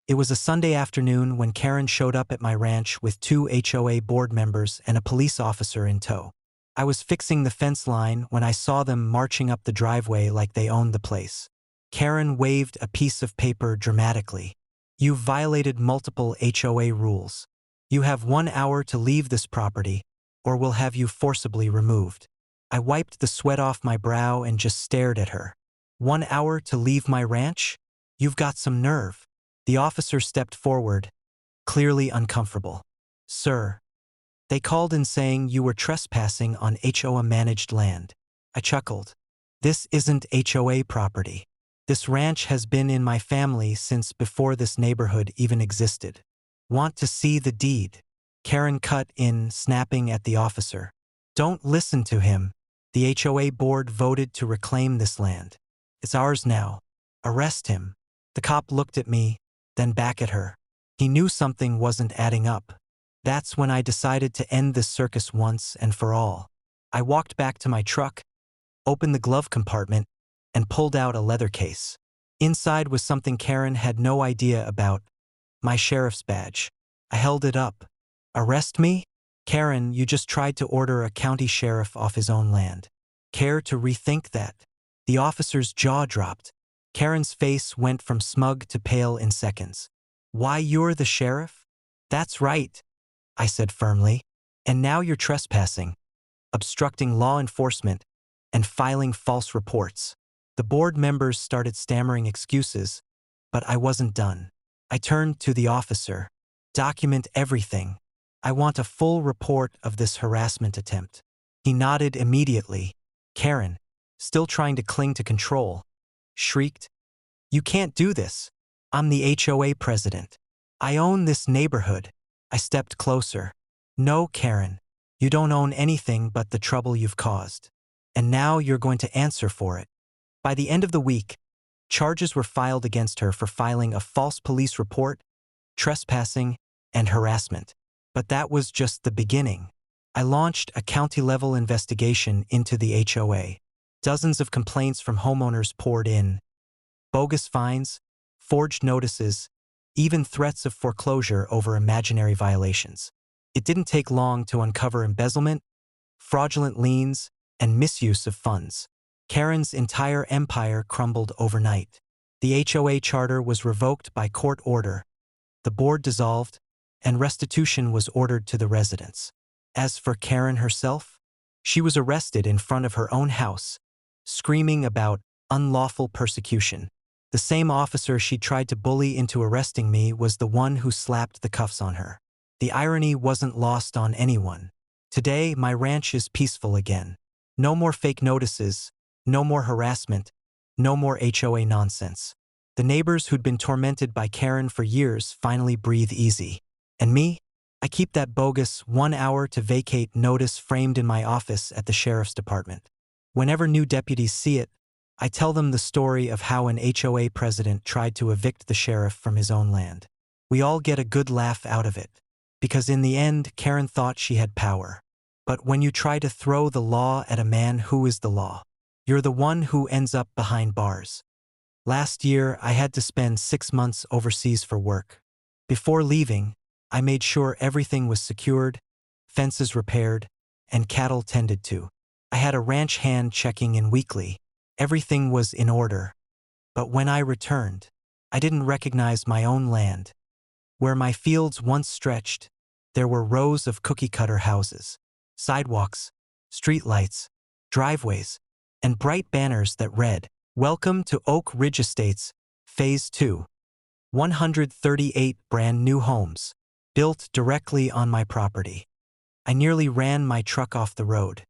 It was a Sunday afternoon when Karen showed up at my ranch with 2 HOA board members and a police officer in tow. I was fixing the fence line when I saw them marching up the driveway like they owned the place. Karen waved a piece of paper dramatically. "You've violated multiple HOA rules. You have 1 hour to leave this property, or we'll have you forcibly removed." I wiped the sweat off my brow and just stared at her. 1 hour to leave my ranch? You've got some nerve. The officer stepped forward, clearly uncomfortable. "Sir, they called in saying you were trespassing on HOA-managed land." I chuckled. "This isn't HOA property. This ranch has been in my family since before this neighborhood even existed." "Want to see the deed?" Karen cut in, snapping at the officer. "Don't listen to him. The HOA board voted to reclaim this land. It's ours now. Arrest him." The cop looked at me, then back at her. He knew something wasn't adding up. That's when I decided to end this circus once and for all. I walked back to my truck, opened the glove compartment, and pulled out a leather case. Inside was something Karen had no idea about: my sheriff's badge. I held it up. "Arrest me? Karen, you just tried to order a county sheriff off his own land. Care to rethink that?" The officer's jaw dropped. Karen's face went from smug to pale in seconds. "Why, you're the sheriff?" "That's right," I said firmly. "And now you're trespassing, obstructing law enforcement, and filing false reports." The board members started stammering excuses, but I wasn't done. I turned to the officer. "Document everything. I want a full report of this harassment attempt." He nodded immediately. Karen, still trying to cling to control, shrieked, "You can't do this. I'm the HOA president. I own this neighborhood." I stepped closer. "No, Karen, you don't own anything but the trouble you've caused. And now you're going to answer for it." By the end of the week, charges were filed against her for filing a false police report, trespassing, and harassment. But that was just the beginning. I launched a county-level investigation into the HOA. Dozens of complaints from homeowners poured in. Bogus fines, forged notices, even threats of foreclosure over imaginary violations. It didn't take long to uncover embezzlement, fraudulent liens, and misuse of funds. Karen's entire empire crumbled overnight. The HOA charter was revoked by court order, the board dissolved, and restitution was ordered to the residents. As for Karen herself, she was arrested in front of her own house, screaming about unlawful persecution. The same officer she tried to bully into arresting me was the one who slapped the cuffs on her. The irony wasn't lost on anyone. Today, my ranch is peaceful again. No more fake notices, no more harassment, no more HOA nonsense. The neighbors who'd been tormented by Karen for years finally breathe easy. And me? I keep that bogus 1 hour to vacate notice framed in my office at the sheriff's department. Whenever new deputies see it, I tell them the story of how an HOA president tried to evict the sheriff from his own land. We all get a good laugh out of it, because in the end, Karen thought she had power. But when you try to throw the law at a man who is the law, you're the one who ends up behind bars. Last year, I had to spend 6 months overseas for work. Before leaving, I made sure everything was secured, fences repaired, and cattle tended to. I had a ranch hand checking in weekly. Everything was in order. But when I returned, I didn't recognize my own land. Where my fields once stretched, there were rows of cookie-cutter houses, sidewalks, streetlights, driveways, and bright banners that read, "Welcome to Oak Ridge Estates, Phase 2. 138 brand new homes, built directly on my property." I nearly ran my truck off the road.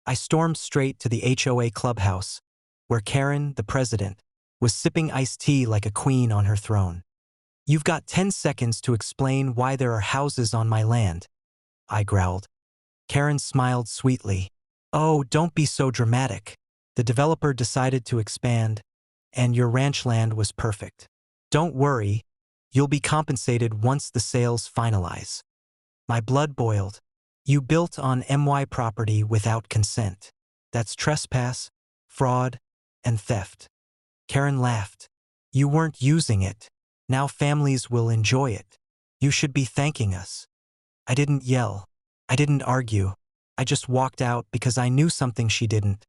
I stormed straight to the HOA clubhouse, where Karen, the president, was sipping iced tea like a queen on her throne. "You've got 10 seconds to explain why there are houses on my land," I growled. Karen smiled sweetly. "Oh, don't be so dramatic. The developer decided to expand, and your ranch land was perfect. Don't worry, you'll be compensated once the sales finalize." My blood boiled. "You built on MY property without consent. That's trespass, fraud, and theft." Karen laughed. "You weren't using it. Now families will enjoy it. You should be thanking us." I didn't yell. I didn't argue. I just walked out because I knew something she didn't.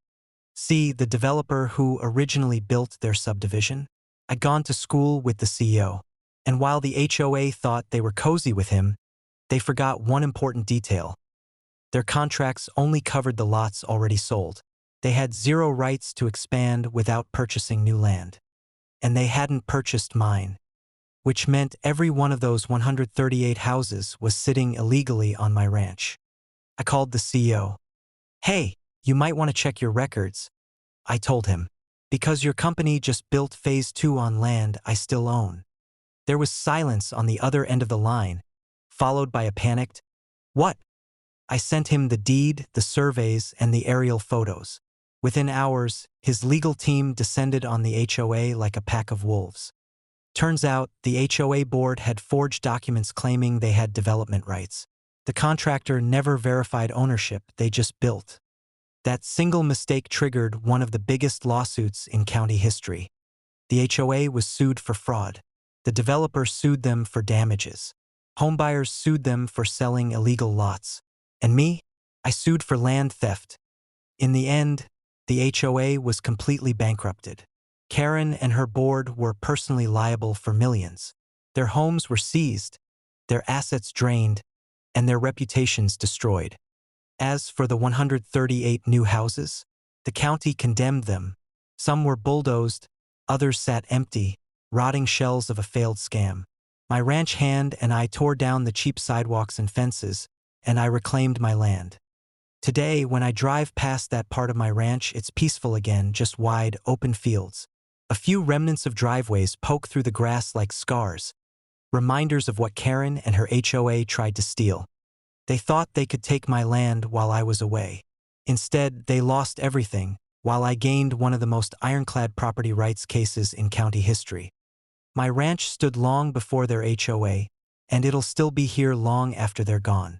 See, the developer who originally built their subdivision? I'd gone to school with the CEO. And while the HOA thought they were cozy with him, they forgot one important detail. Their contracts only covered the lots already sold. They had zero rights to expand without purchasing new land. And they hadn't purchased mine, which meant every one of those 138 houses was sitting illegally on my ranch. I called the CEO. "Hey, you might want to check your records," I told him, "because your company just built phase 2 on land I still own." There was silence on the other end of the line, followed by a panicked, "What?" I sent him the deed, the surveys, and the aerial photos. Within hours, his legal team descended on the HOA like a pack of wolves. Turns out, the HOA board had forged documents claiming they had development rights. The contractor never verified ownership, they just built. That single mistake triggered one of the biggest lawsuits in county history. The HOA was sued for fraud. The developer sued them for damages. Homebuyers sued them for selling illegal lots. And me? I sued for land theft. In the end, the HOA was completely bankrupted. Karen and her board were personally liable for millions. Their homes were seized, their assets drained, and their reputations destroyed. As for the 138 new houses, the county condemned them. Some were bulldozed, others sat empty, rotting shells of a failed scam. My ranch hand and I tore down the cheap sidewalks and fences, and I reclaimed my land. Today, when I drive past that part of my ranch, it's peaceful again, just wide, open fields. A few remnants of driveways poke through the grass like scars, reminders of what Karen and her HOA tried to steal. They thought they could take my land while I was away. Instead, they lost everything, while I gained one of the most ironclad property rights cases in county history. My ranch stood long before their HOA, and it'll still be here long after they're gone.